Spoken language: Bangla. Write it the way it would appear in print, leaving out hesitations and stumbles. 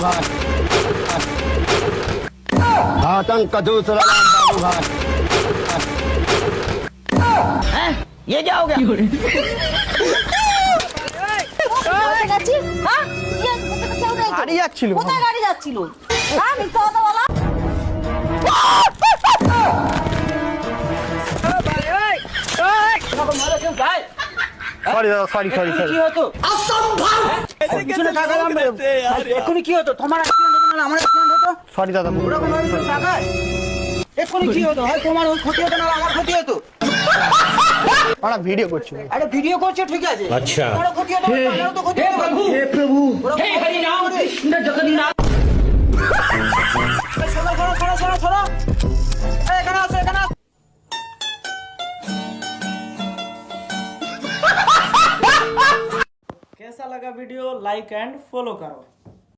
भाई, आतंक का दूसरा नाम बाबू भाई। ये क्या हो गया? গাড়ি যাচ্ছিল কোথায় গাড়ি যাচ্ছিল? হ্যাঁ মিথ্যা কথা বলা। সরি দাদা সরি সরি সরি কি হতো? পিছনে তাকালাম, এক্ষুনি কি হতো? তোমার অ্যাক্সিডেন্ট হতো না আমার অ্যাক্সিডেন্ট হতো? সরি দাদা ওরকম ভাবে তো তাকায়। এক্ষুনি কি হতো? হয় তোমার ক্ষতি হতো না আমার ক্ষতি হতো। আমরা ভিডিও করছি। আরে ভিডিও করছো ঠিক আছে, আচ্ছা। তোমারও ক্ষতি হতো, আমারও তো ক্ষতি হতো। হে প্রভু, হে হরি নাম কৃষ্ণ জগন্নাথ। শোনো শোনো শোনো শোনো শোনো, এখানে আসো এখানে আসো। कैसा लगा वीडियो? लाइक एंड फॉलो करो।